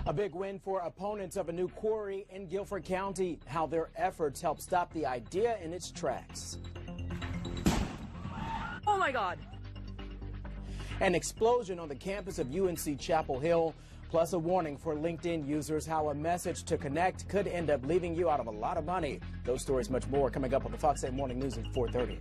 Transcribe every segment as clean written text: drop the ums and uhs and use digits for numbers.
A big win for opponents of a new quarry in Guilford County, how their efforts help stop the idea in its tracks. Oh my God. An explosion on the campus of UNC Chapel Hill, plus a warning for LinkedIn users how a message to connect could end up leaving you out of a lot of money. Those stories, much more, coming up on the Fox 8 Morning News at 4:30.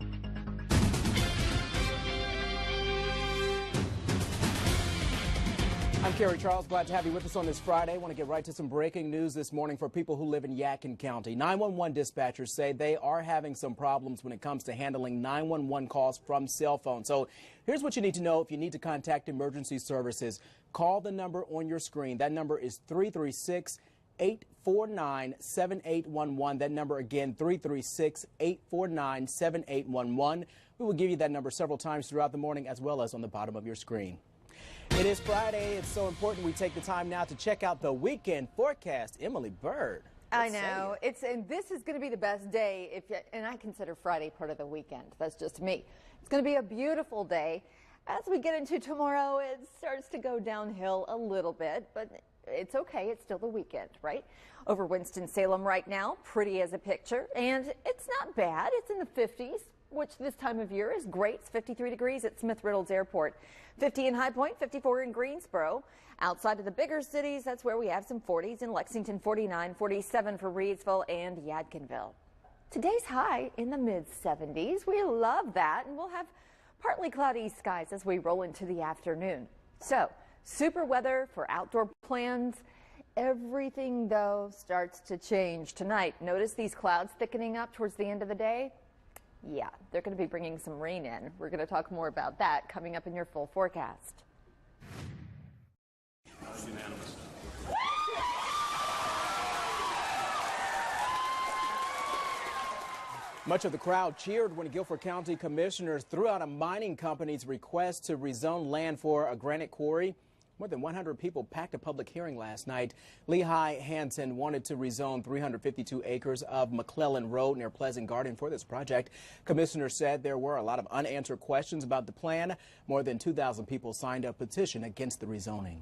I'm Kerry Charles, glad to have you with us on this Friday. I want to get right to some breaking news this morning for people who live in Yadkin County. 911 dispatchers say they are having some problems when it comes to handling 911 calls from cell phones. So here's what you need to know if you need to contact emergency services. Call the number on your screen. That number is 336-849-7811. That number again, 336-849-7811. We will give you that number several times throughout the morning as well as on the bottom of your screen. It is Friday. It's so important we take the time now to check out the weekend forecast. Emily Bird. I know. And this is going to be the best day, and I consider Friday part of the weekend. That's just me. It's going to be a beautiful day. As we get into tomorrow, it starts to go downhill a little bit, but it's okay. It's still the weekend, right? Over Winston-Salem right now, pretty as a picture, and it's not bad. It's in the 50s, which this time of year is great. It's 53 degrees at Smith-Riddles Airport. 50 in High Point, 54 in Greensboro. Outside of the bigger cities, that's where we have some 40s in Lexington, 49, 47 for Reidsville and Yadkinville. Today's high in the mid-70s. We love that, and we'll have partly cloudy skies as we roll into the afternoon. So, super weather for outdoor plans. Everything, though, starts to change tonight. Notice these clouds thickening up towards the end of the day? Yeah, they're going to be bringing some rain in. We're going to talk more about that coming up in your full forecast. Unanimous. Much of the crowd cheered when Guilford County commissioners threw out a mining company's request to rezone land for a granite quarry. More than 100 people packed a public hearing last night. Lehigh Hansen wanted to rezone 352 acres of McClellan Road near Pleasant Garden for this project. Commissioners said there were a lot of unanswered questions about the plan. More than 2,000 people signed a petition against the rezoning.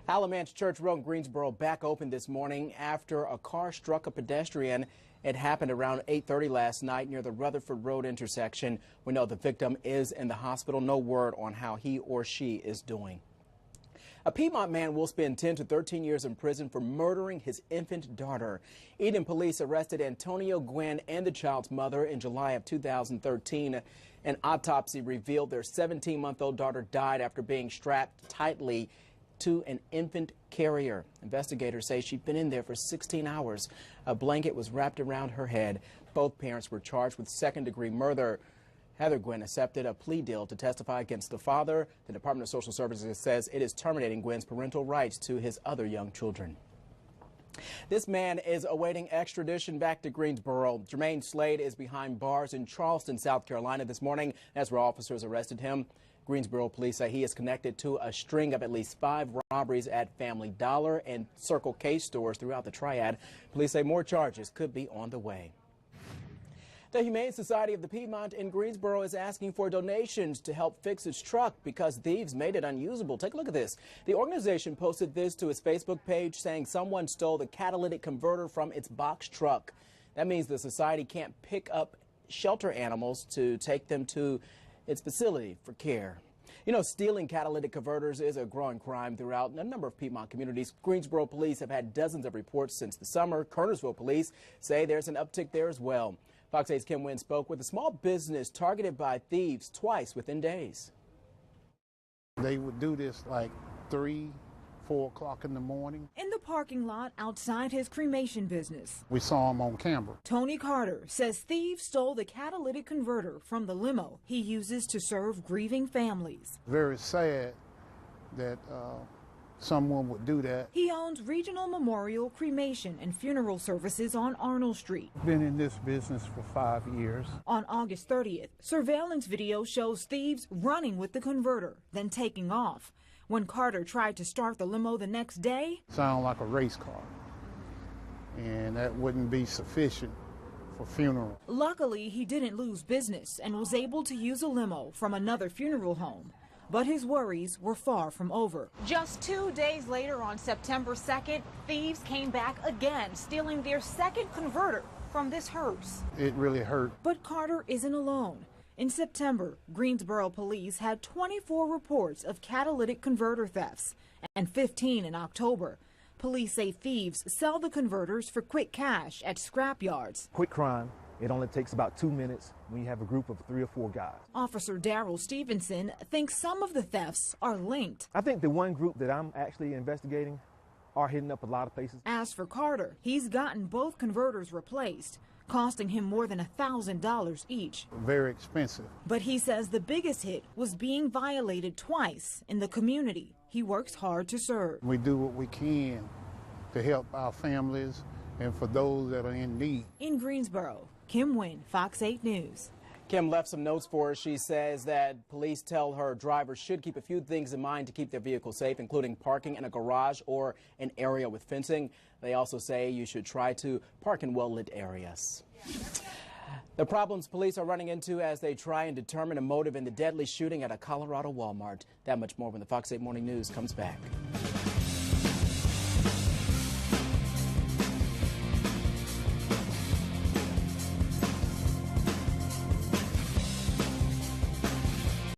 Alamance Church Road in Greensboro back open this morning after a car struck a pedestrian. It happened around 8:30 last night near the Rutherford Road intersection. We know the victim is in the hospital. No word on how he or she is doing. A Piedmont man will spend 10 to 13 years in prison for murdering his infant daughter. Eden police arrested Antonio Gwynn and the child's mother in July of 2013. An autopsy revealed their 17-month-old daughter died after being strapped tightly to an infant carrier. Investigators say she'd been in there for 16 hours. A blanket was wrapped around her head. Both parents were charged with second-degree murder. Heather Gwynn accepted a plea deal to testify against the father. The Department of Social Services says it is terminating Gwynn's parental rights to his other young children. This man is awaiting extradition back to Greensboro. Jermaine Slade is behind bars in Charleston, South Carolina this morning. That's where officers arrested him. Greensboro police say he is connected to a string of at least 5 robberies at Family Dollar and Circle K stores throughout the Triad. Police say more charges could be on the way. The Humane Society of the Piedmont in Greensboro is asking for donations to help fix its truck because thieves made it unusable. Take a look at this. The organization posted this to its Facebook page saying someone stole the catalytic converter from its box truck. That means the society can't pick up shelter animals to take them to its facility for care. You know, stealing catalytic converters is a growing crime throughout a number of Piedmont communities. Greensboro police have had dozens of reports since the summer. Kernersville police say there's an uptick there as well. Fox 8's Kim Wynn spoke with a small business targeted by thieves twice within days. They would do this like 3, 4 o'clock in the morning. In the parking lot outside his cremation business. We saw him on camera. Tony Carter says thieves stole the catalytic converter from the limo he uses to serve grieving families. Very sad that someone would do that. He owns Regional Memorial Cremation and Funeral Services on Arnold Street. Been in this business for 5 years. On August 30th, surveillance video shows thieves running with the converter, then taking off. When Carter tried to start the limo the next day, sound like a race car, and that wouldn't be sufficient for funeral. Luckily, he didn't lose business and was able to use a limo from another funeral home. But his worries were far from over. Just 2 days later, on September 2nd, thieves came back again, stealing their second converter from this hearse. It really hurt. But Carter isn't alone. In September, Greensboro police had 24 reports of catalytic converter thefts and 15 in October. Police say thieves sell the converters for quick cash at scrap yards. Quick crime. It only takes about 2 minutes when you have a group of 3 or 4 guys. Officer Daryl Stevenson thinks some of the thefts are linked. I think the one group that I'm actually investigating are hitting up a lot of places. As for Carter, he's gotten both converters replaced, costing him more than $1,000 each. Very expensive. But he says the biggest hit was being violated twice in the community he works hard to serve. We do what we can to help our families and for those that are in need. In Greensboro, Kim Wynn, Fox 8 News. Kim left some notes for us. She says that police tell her drivers should keep a few things in mind to keep their vehicle safe, including parking in a garage or an area with fencing. They also say you should try to park in well-lit areas. The problems police are running into as they try and determine a motive in the deadly shooting at a Colorado Walmart. That much more when the Fox 8 Morning News comes back.